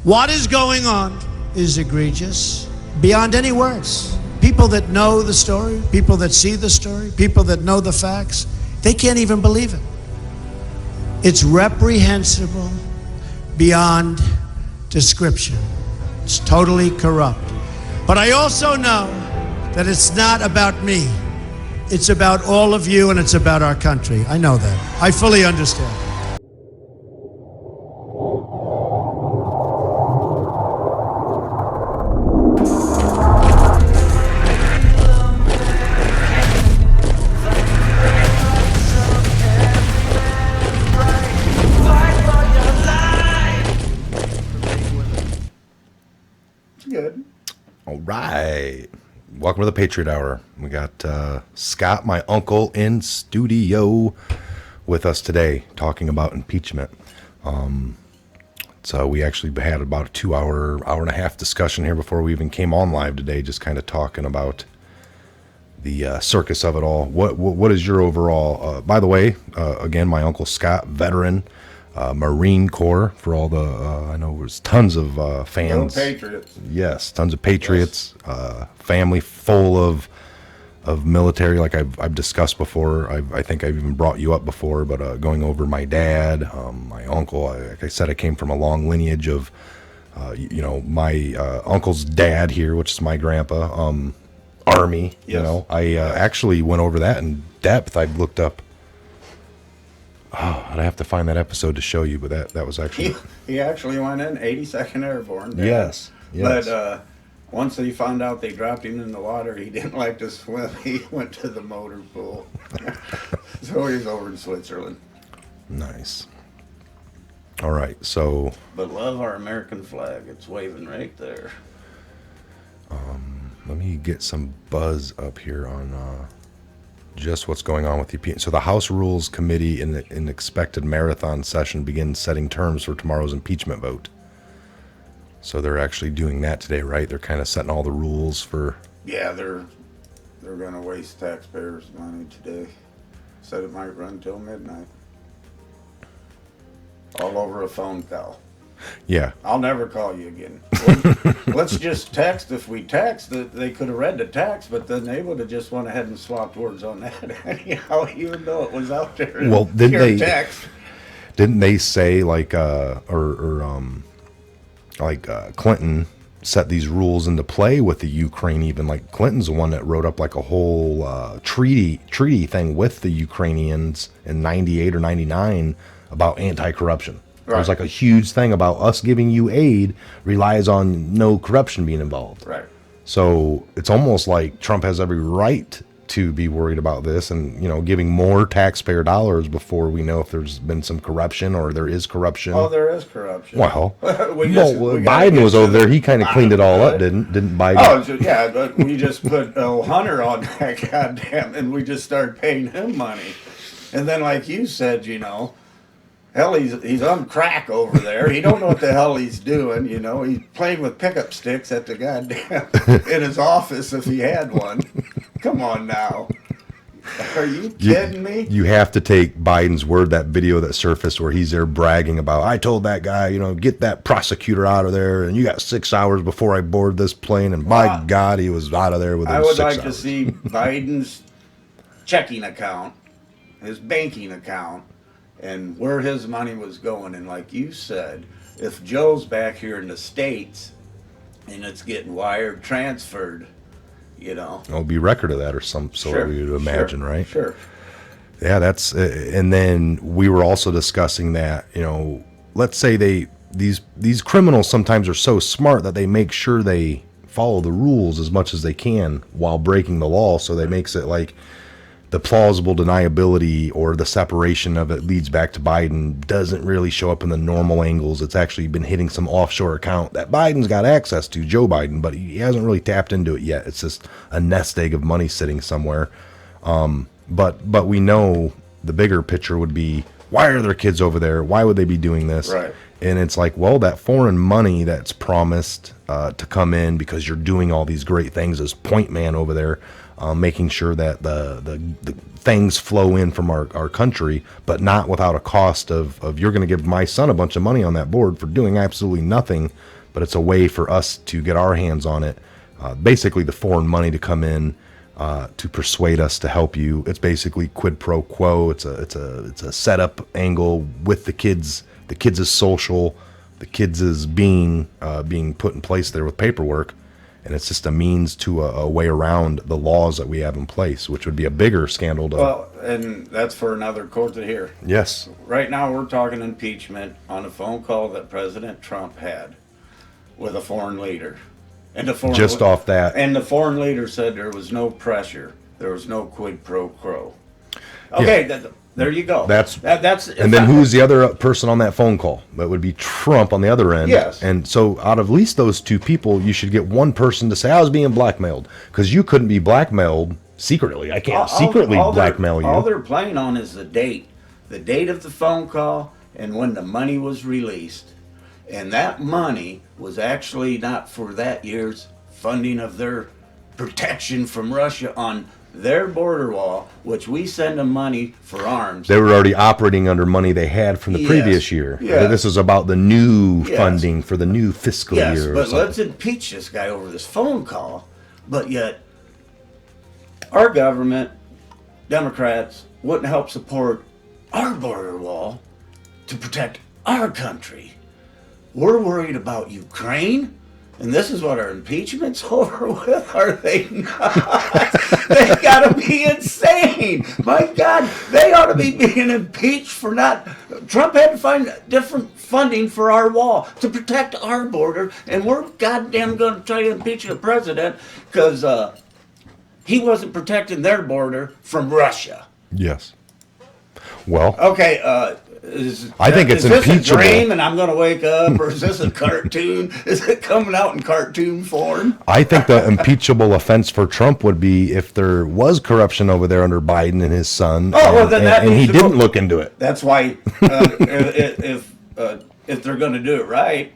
What is going on is egregious beyond any words. People that know the story, people that see the story, people that know the facts, they can't even believe it. It's reprehensible beyond description. It's totally corrupt. But I also know that it's not about me. It's about all of you, and it's about our country. I know that. I fully understand. Good. All right. Welcome to the Patriot Hour. We got Scott, my uncle, in studio with us today talking about impeachment. So we actually had about a 2 hour and a half discussion here before we even came on live today, just kind of talking about the circus of it all. What is your overall, by the way, again, my uncle Scott, veteran, Marine Corps, for all the, I know there's tons of fans. Go Patriots. Yes, tons of Patriots, yes. Family full of military, like I've discussed before. I think I've even brought you up before, but going over my dad, my uncle, like I said, I came from a long lineage of, my uncle's dad here, which is my grandpa, Army, Yes. I actually went over that in depth. I looked up, I'd have to find that episode to show you, but that was actually... He actually went in 82nd Airborne. Dad. Yes. But once he found out they dropped him in the water, he didn't like to swim. He went to the motor pool. So he's over in Switzerland. Nice. All right, so... But love our American flag. It's waving right there. Let me get some buzz up here on just what's going on with the... So the House Rules Committee in an expected marathon session begins setting terms for tomorrow's impeachment vote. So they're actually doing that today, right? They're kind of setting all the rules for... Yeah, they're going to waste taxpayers' money today. Said it might run till midnight. All over a phone call. Yeah. I'll never call you again. Let's just text. If we text, they could have read the text, but then they would have just went ahead and swapped words on that anyhow, even though it was out there. Well, didn't they say like Clinton set these rules into play with the Ukraine? Even like Clinton's the one that wrote up like a whole treaty thing with the Ukrainians in '98 or '99 about anti-corruption. Right. It was like a huge thing about us giving you aid relies on no corruption being involved. Right. So it's almost like Trump has every right to be worried about this and, giving more taxpayer dollars before we know if there's been some corruption or there is corruption. Oh, there is corruption. Well, Biden was over there. He kind of cleaned it all up, didn't Biden? Oh, yeah, but we just put Hunter on that goddamn, and we just started paying him money. And then, like you said, hell, he's on crack over there. He don't know what the hell he's doing, He's playing with pickup sticks at the goddamn in his office if he had one. Come on now. Are you kidding me? You have to take Biden's word, that video that surfaced where he's there bragging about, I told that guy, get that prosecutor out of there, and you got 6 hours before I board this plane, and by God, he was out of there within 6 hours. I would like to see Biden's checking account, his banking account, and where his money was going. And like you said, if Joe's back here in the States and it's getting wired, transferred, There'll be record of that or some sort, sure, we would imagine, sure, right? Sure. Yeah, that's, and then we were also discussing that, let's say these criminals sometimes are so smart that they make sure they follow the rules as much as they can while breaking the law. So that makes it like the plausible deniability or the separation of it leads back to Biden doesn't really show up in the normal angles. It's actually been hitting some offshore account that Biden's got access to, Joe Biden, but he hasn't really tapped into it yet. It's just a nest egg of money sitting somewhere. But we know the bigger picture would be, why are their kids over there? Why would they be doing this? Right. And it's like, well, that foreign money that's promised to come in because you're doing all these great things as point man over there, making sure that the things flow in from our country, but not without a cost of you're going to give my son a bunch of money on that board for doing absolutely nothing, but it's a way for us to get our hands on it. Basically, the foreign money to come in to persuade us to help you. It's basically quid pro quo. It's a setup angle with the kids. The kids is social. The kids is being put in place there with paperwork, and it's just a means to a way around the laws that we have in place, which would be a bigger scandal. Well, and that's for another court to hear. Yes. Right now, we're talking impeachment on a phone call that President Trump had with a foreign leader. And Off that. And the foreign leader said there was no pressure. There was no quid pro quo. Okay, Yeah. There you go. That's and then who's the other person on that phone call? That would be Trump on the other end. Yes. And so out of at least those two people, you should get one person to say, I was being blackmailed. Because you couldn't be blackmailed secretly. I can't secretly blackmail you. All they're playing on is the date of the phone call and when the money was released. And that money was actually not for that year's funding of their protection from Russia on their border wall, which we send them money for arms. They were already operating under money they had from the previous year. Yeah. This is about the new funding for the new fiscal year. Yes, or but something. let's impeach this guy over this phone call. But yet, our government, Democrats, wouldn't help support our border wall to protect our country. We're worried about Ukraine, and this is what our impeachment's over with? Are they not? They gotta be insane. My God, they ought to be being impeached for not. Trump had to find different funding for our wall to protect our border, and we're goddamn gonna try to impeach the president because he wasn't protecting their border from Russia. Yes. Well, Okay, I think it's is this impeachable. a dream and I'm going to wake up, or is this a cartoon? Is it coming out in cartoon form? I think the impeachable offense for Trump would be if there was corruption over there under Biden and his son. Oh, well, then that and he needs to didn't go- look into it. That's why if they're going to do it right,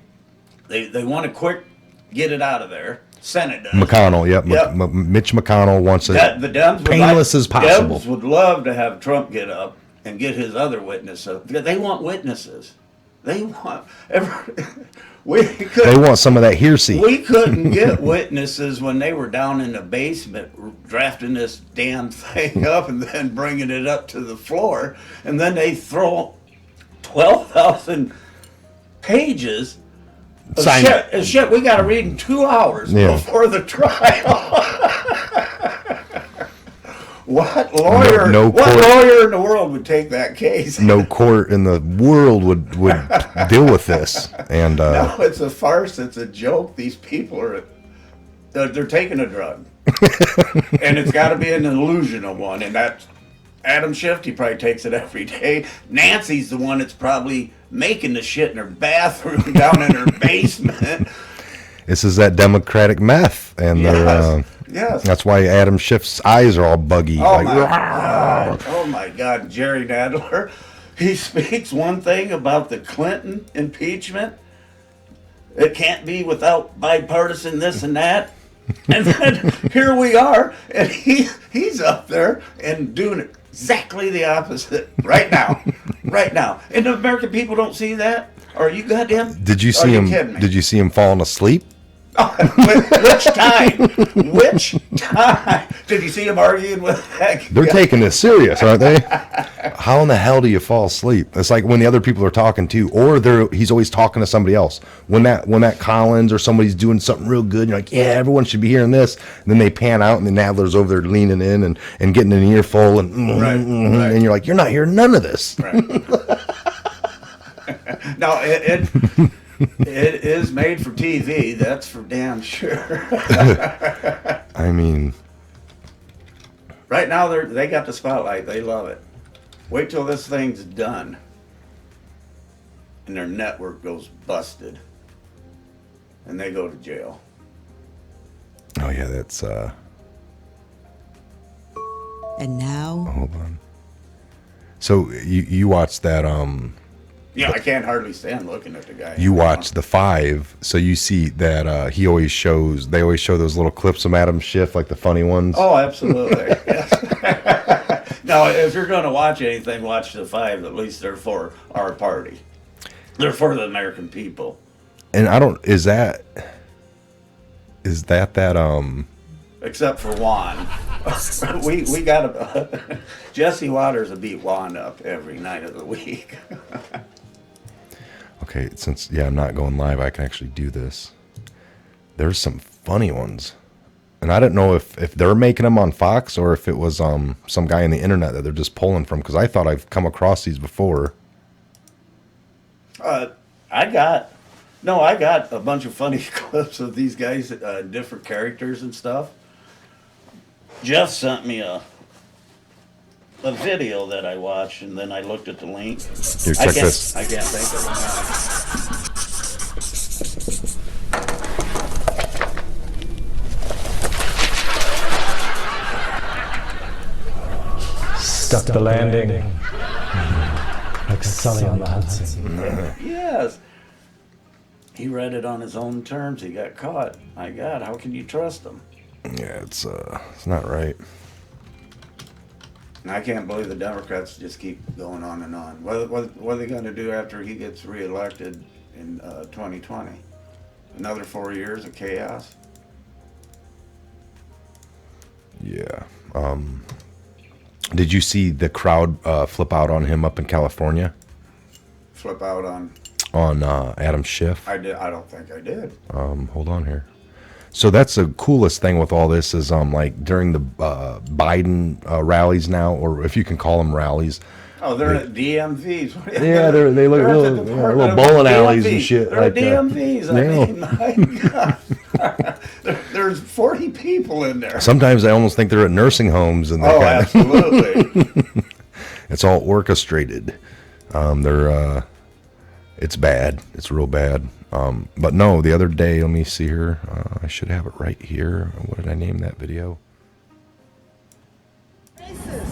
they want to quick get it out of there. Senate does. McConnell, yep. Yep. Mitch McConnell wants it The Dems would painless as possible. Dems would love to have Trump get up and get his other witness up. They want witnesses. They want They want some of that hearsay. We couldn't get witnesses when they were down in the basement drafting this damn thing up and then bringing it up to the floor. And then they throw 12,000 pages of Sign shit. it. And shit we got to read in 2 hours before the trial. What lawyer? What lawyer in the world would take that case? No court in the world would deal with this. And No, it's a farce. It's a joke. These people they're taking a drug, and it's got to be an illusional one. And that's Adam Schiff. He probably takes it every day. Nancy's the one that's probably making the shit in her bathroom down in her basement. this is that Democratic meth, and Yes. that's why Adam Schiff's eyes are all buggy. Oh my God! Oh my God! Jerry Nadler, he speaks one thing about the Clinton impeachment. It can't be without bipartisan this and that. And then here we are, and he's up there and doing exactly the opposite right now, right now. And the American people don't see that. Are you goddamn? Did you see him? Kidding me? Did you see him falling asleep? Which time? Which time? Did you see him arguing with that? They're taking this serious, aren't they? How in the hell do you fall asleep? It's like when the other people are talking too, or he's always talking to somebody else. When that Collins or somebody's doing something real good, you're like, yeah, everyone should be hearing this. And then they pan out, and the Nadler's over there leaning in and getting an earful, and and you're like, you're not hearing none of this. Right. No, it is made for TV. That's for damn sure. I mean, right now they got the spotlight. They love it. Wait till this thing's done, and their network goes busted, and they go to jail. oh yeah, that's And now, hold on. So you watched that Yeah, I can't hardly stand looking at the guy. You watch The Five, so you see that they always show those little clips of Adam Schiff, like the funny ones. Oh, absolutely. Now, if you're going to watch anything, watch The Five. At least they're for our party. They're for the American people. And I don't, is that Except for Juan. we got a Jesse Waters will beat Juan up every night of the week. okay, since, I'm not going live, I can actually do this. There's some funny ones. And I don't know if they're making them on Fox or if it was some guy on the internet that they're just pulling from, because I thought I've come across these before. I got a bunch of funny clips of these guys, different characters and stuff. Jeff sent me a video that I watched, and then I looked at the link. Here, check this. I can't think of it now. Stuck the landing. Like Sully on the Hudson. Yes. He read it on his own terms. He got caught. My God, how can you trust him? Yeah, it's not right. And I can't believe the Democrats just keep going on and on. What are they going to do after he gets reelected in 2020? Another 4 years of chaos? Yeah. Did you see the crowd flip out on him up in California? Flip out on Adam Schiff? I did. I don't think I did. Hold on here. So that's the coolest thing with all this is like during the Biden rallies now, or if you can call them rallies. Oh, they're at DMVs. Yeah, they look little bowling alleys and shit. They're like at DMVs. I mean, my God. There's 40 people in there. Sometimes I almost think they're at nursing homes. And absolutely. It's all orchestrated. It's bad. It's real bad. But no, the other day, let me see here. I should have it right here. What did I name that video?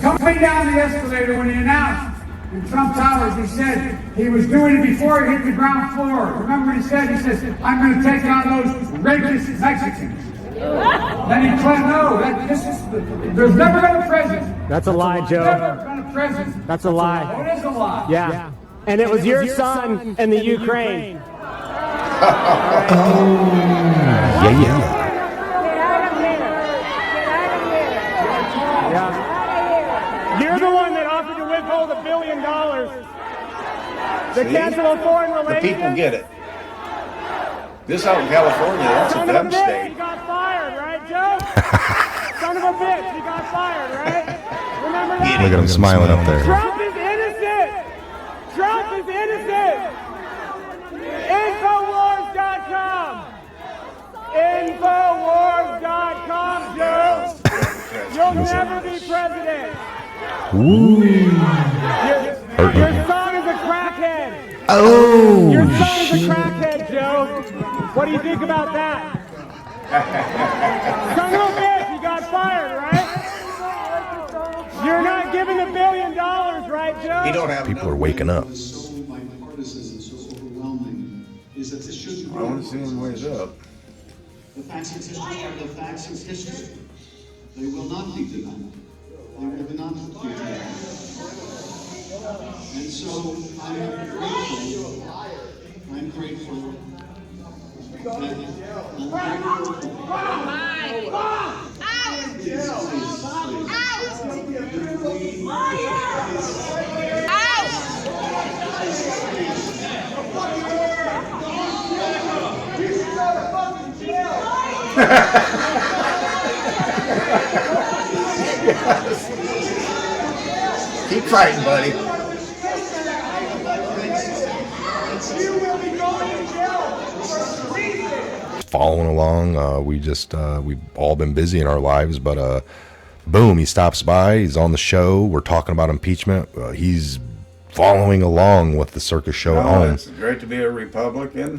Coming down the escalator when he announced in Trump Towers, he said he was doing it before he hit the ground floor. Remember what he said? He says, I'm going to take out those racist Mexicans. Then he claimed, no, there's never been a president. That's a lie, Joe. Never been a president. That's a lie. Oh, it is a lie. Yeah. And it was your son in the Ukraine. Yeah. You're the one that offered to withhold $1 billion. The cancel of foreign relations. The people get it. This out in California, that's a them state. He got fired, right, Joe? Son of a bitch, he got fired, right? Remember that? Look at him smiling up there. Trump is innocent. Trump is innocent. Infowars.com. Infowars.com, Joe. You'll never be president. Ooh. Your son is a crackhead. Oh, Your son is a crackhead, Joe. What do you think about that? Son of a bitch, he got fired, right? You're not giving $1 billion, right, Joe? You don't have people are waking up. So bipartisan and so overwhelming is that this shouldn't be. I want to see him wake up. The facts of history are the facts of history. They will not be denied. They will not be denied. And so I'm grateful Keep fighting, buddy. Following along, we've all been busy in our lives, but boom, he stops by. He's on the show. We're talking about impeachment. He's following along with the circus show at home. It's great to be a Republican,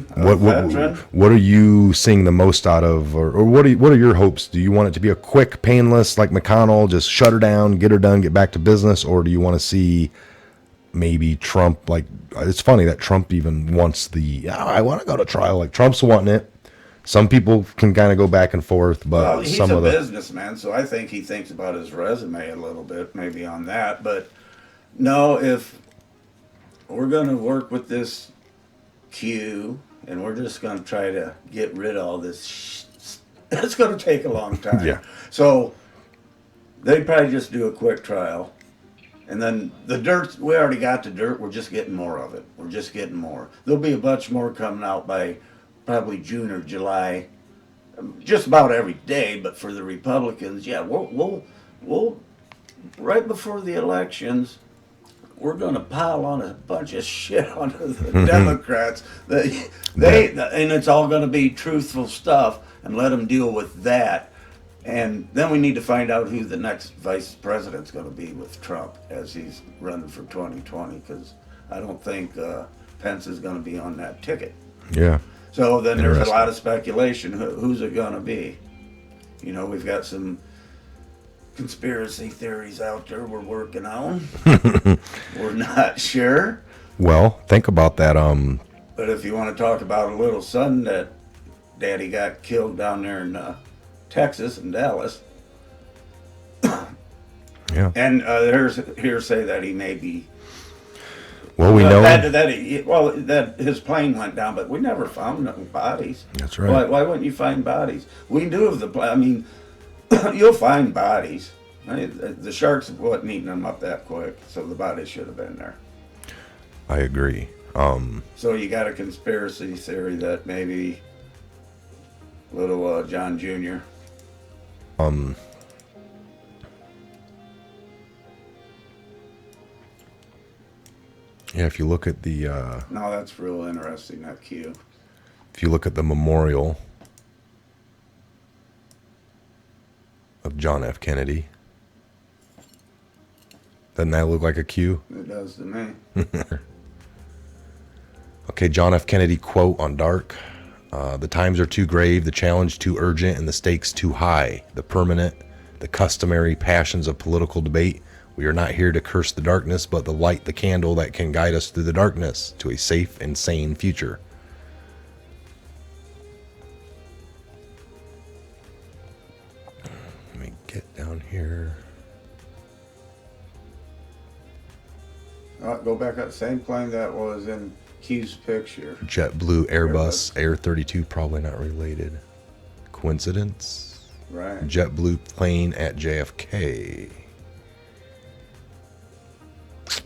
What are you seeing the most out of, or what are your hopes? Do you want it to be a quick, painless, like McConnell, just shut her down, get her done, get back to business, or do you want to see maybe Trump, like, it's funny that Trump even wants I want to go to trial. Like, Trump's wanting it. Some people can kind of go back and forth, but Well, he's some a of the businessman, so I think he thinks about his resume a little bit, maybe on that. But no, if we're going to work with this Q and we're just going to try to get rid of all this, it's going to take a long time. Yeah. So they probably just do a quick trial. And then the dirt, we already got the dirt. We're just getting more of it. We're just getting more. There'll be a bunch more coming out by probably June or July, just about every day. But for the Republicans, yeah, we'll right before the elections, we're going to pile on a bunch of shit onto the Democrats. And it's all going to be truthful stuff, and let them deal with that. And then we need to find out who the next vice president's going to be with Trump as he's running for 2020, because I don't think Pence is going to be on that ticket. yeah. So then there's a Interesting. lot of speculation. Who's it going to be? You know, we've got some conspiracy theories out there we're working on. We're not sure. Well, think about that. But if you want to talk about a little son that daddy got killed down there in Texas and Dallas. Yeah. And there's hearsay that he may be. Well, we know. that his plane went down, but we never found no bodies. That's right. Why wouldn't you find bodies? We knew of the plane. I mean, you'll find bodies. The sharks wasn't eating them up that quick, so the bodies should have been there. I agree. So you got a conspiracy theory that maybe little John Jr. Yeah, if you look at the No, that's real interesting, that Q. if you look at the memorial of John F. Kennedy, doesn't that look like a Q? It does to me. Okay, John F. Kennedy quote on Dark. The times are too grave, the challenge too urgent, and the stakes too high. The permanent, the customary passions of political debate. We are not here to curse the darkness, but to light the candle that can guide us through the darkness to a safe and sane future. Let me get down here. Go back up. Same plane that was in Q's picture. JetBlue, Airbus, Air 32, probably not related. Coincidence? Right. JetBlue plane at JFK.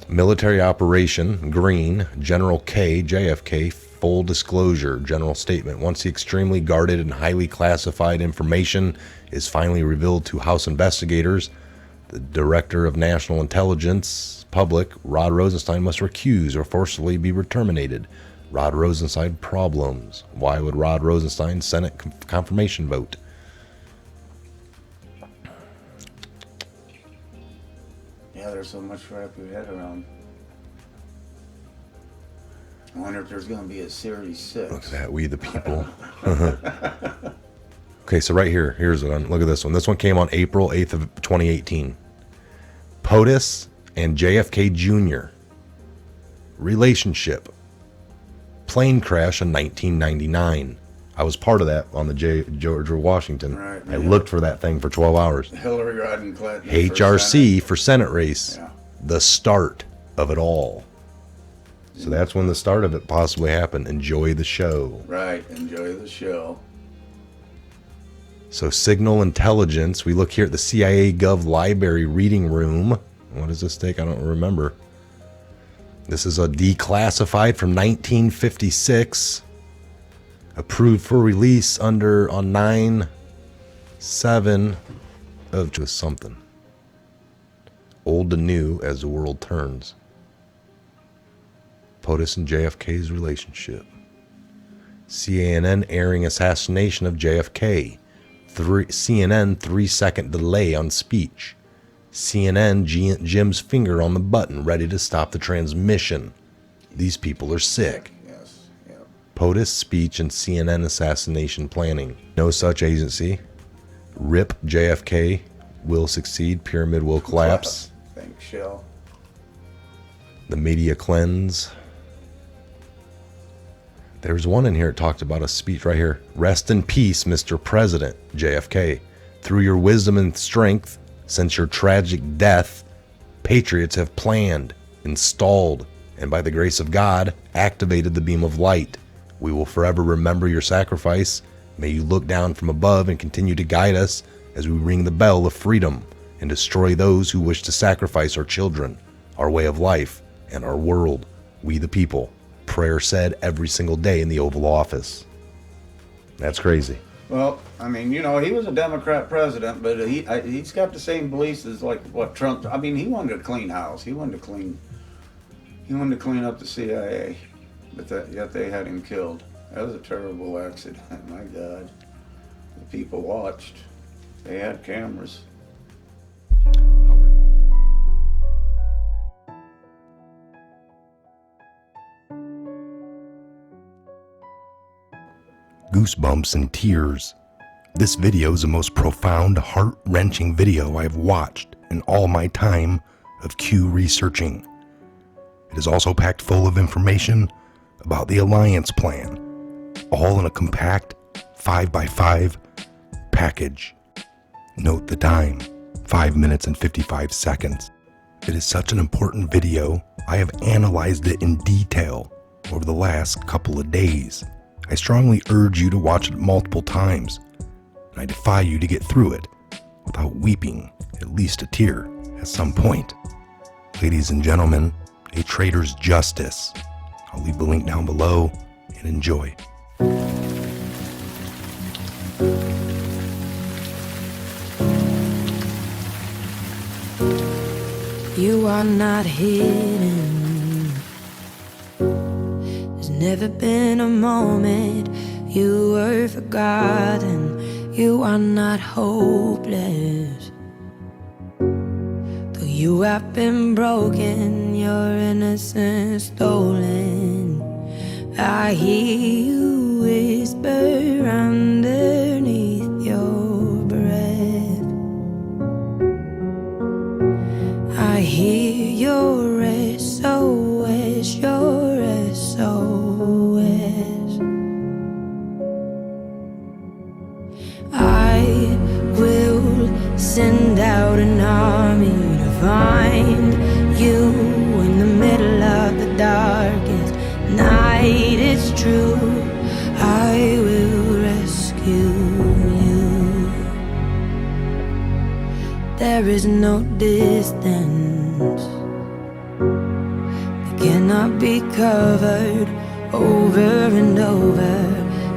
Military operation, green, General K, JFK, full disclosure, general statement. Once the extremely guarded and highly classified information is finally revealed to House investigators, the Director of National Intelligence, Public, Rod Rosenstein, must recuse or forcibly be terminated. Rod Rosenstein problems. Why would Rod Rosenstein Senate confirmation vote? Yeah, there's so much to wrap your head around. I wonder if there's going to be a Series 6. Look at that, we the people. Okay, so right here, here's one. Look at this one. This one came on April 8th of 2018. POTUS and JFK Jr. relationship. Plane crash in 1999. I was part of that on the George Washington. Right, I yeah. looked for that thing for 12 hours. Hillary Rodham Clinton. HRC for Senate race. Yeah. The start of it all. So that's when the start of it possibly happened. Enjoy the show. Right, enjoy the show. So signal intelligence. We look here at the CIA Gov Library reading room. What does this take? I don't remember. This is a declassified from 1956. Approved for release on 9/7 of just something. Old to new as the world turns. POTUS and JFK's relationship. CNN airing assassination of JFK. CNN 3-second delay on speech. CNN Jim's finger on the button ready to stop the transmission. These people are sick. Yes, yep. POTUS speech and CNN assassination planning. No such agency. RIP JFK will succeed. Pyramid will collapse. Thanks, Shell. the media cleanse. There's one in here that talked about a speech right here. Rest in peace, Mr. President, JFK. Through your wisdom and strength, since your tragic death, patriots have planned, installed, and by the grace of God, activated the beam of light. We will forever remember your sacrifice. May you look down from above and continue to guide us as we ring the bell of freedom and destroy those who wish to sacrifice our children, our way of life, and our world, we the people. Prayer said every single day in the Oval Office. That's crazy. Well, I mean, you know, he was a Democrat president, but he's got the same beliefs as like what Trump. I mean, he wanted a clean house. He wanted to clean up the CIA, but yet they had him killed. That was a terrible accident. My God, the people watched. They had cameras. Goosebumps and tears. This video is the most profound, heart-wrenching video I have watched in all my time of Q researching. It is also packed full of information about the Alliance Plan, all in a compact 5x5 package. Note the time, 5 minutes and 55 seconds. It is such an important video, I have analyzed it in detail over the last couple of days. I strongly urge you to watch it multiple times, and I defy you to get through it without weeping at least a tear at some point. Ladies and gentlemen, A Traitor's Justice. I'll leave the link down below, and enjoy. You are not hidden. There's never been a moment you were forgotten. You are not hopeless. Though you have been broken, your innocence stolen. I hear you whisper underneath your breath. I hear your SOS, your SOS. I will send out an army to find you in the middle of the darkest night. It's true, I will rescue you. There is no distance that cannot be covered over and over.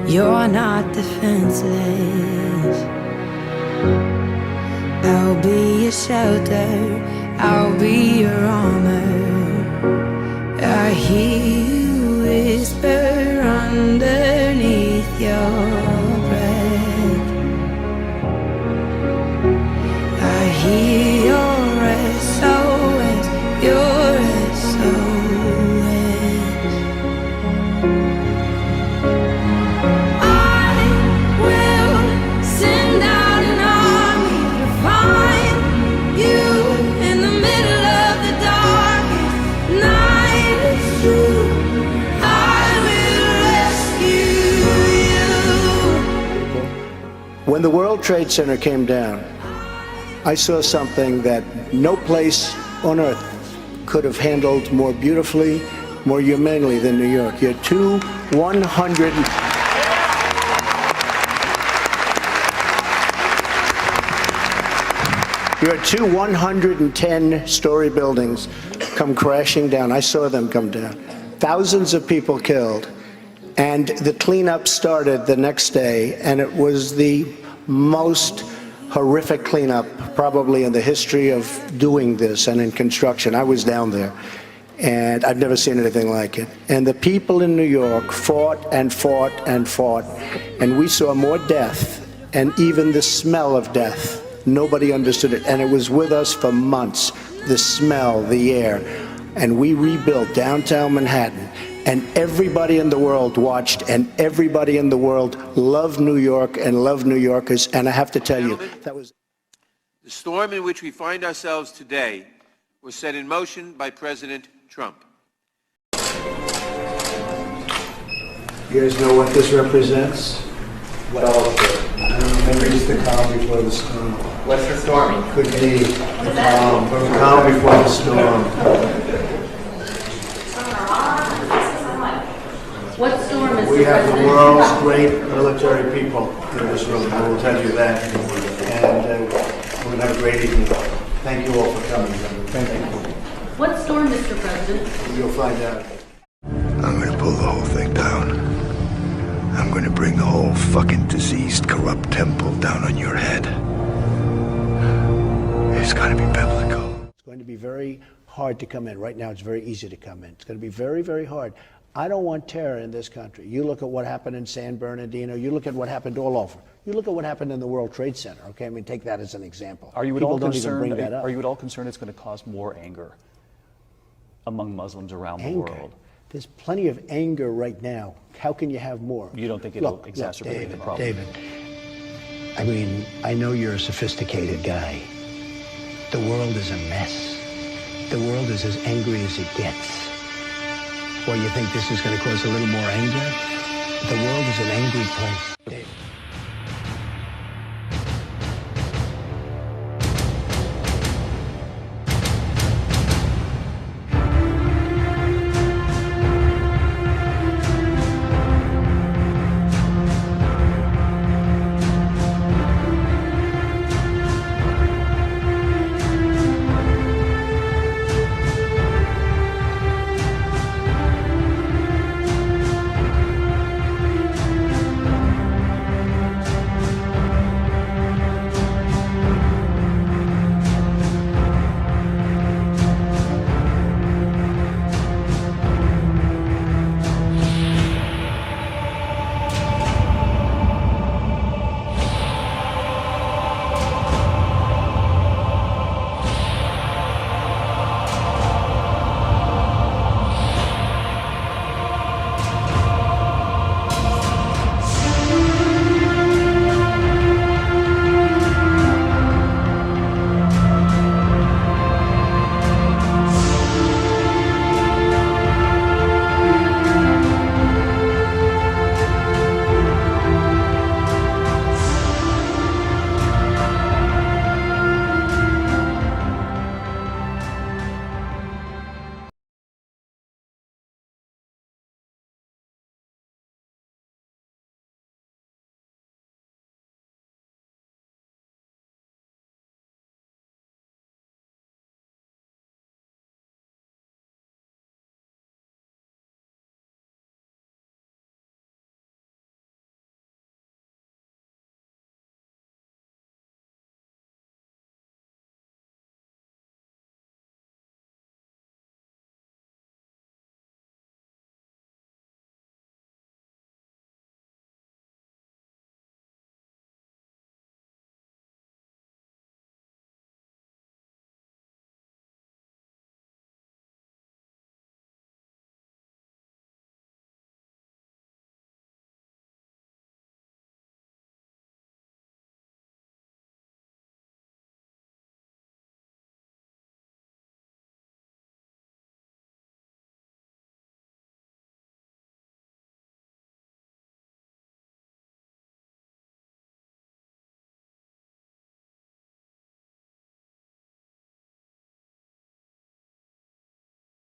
You're not defenseless. I'll be your shelter, I'll be your armor. I hear you whisper underneath your breath. I hear your SOS, your SOS. When the World Trade Center came down, I saw something that no place on earth could have handled more beautifully, more humanely than New York. You're two 110-story buildings come crashing down. I saw them come down. Thousands of people killed. And the cleanup started the next day, and it was the most horrific cleanup probably in the history of doing this and in construction. I was down there, and I've never seen anything like it. And the people in New York fought and fought and fought, and we saw more death, and even the smell of death. Nobody understood it, and it was with us for months, the smell, the air. And we rebuilt downtown Manhattan. And everybody in the world watched, and everybody in the world loved New York and loved New Yorkers. And I have to tell you, that was... The storm in which we find ourselves today was set in motion by President Trump. You guys know what this represents? What all of it? Maybe the calm before the storm. What's the storm? Could be the calm before the storm. What storm is We have the world's great military people in this room, I will tell you that. And we're going to have a great evening. Thank you all for coming. Thank you. What storm, Mr. President? You'll find out. I'm gonna pull the whole thing down. I'm gonna bring the whole fucking diseased, corrupt temple down on your head. It's gonna be biblical. It's going to be very hard to come in. Right now, it's very easy to come in. It's going to be very, very hard. I don't want terror in this country. You look at what happened in San Bernardino. You look at what happened all over. You look at what happened in the World Trade Center. Okay, I mean, take that as an example. Are you at People all don't concerned? even bring that up. Are you at all concerned it's going to cause more anger among Muslims around the world? There's plenty of anger right now. How can you have more? You don't think it'll exacerbate the problem? David, I mean, I know you're a sophisticated guy. The world is a mess. The world is as angry as it gets. Well, you think this is going to cause a little more anger? The world is an angry place. David.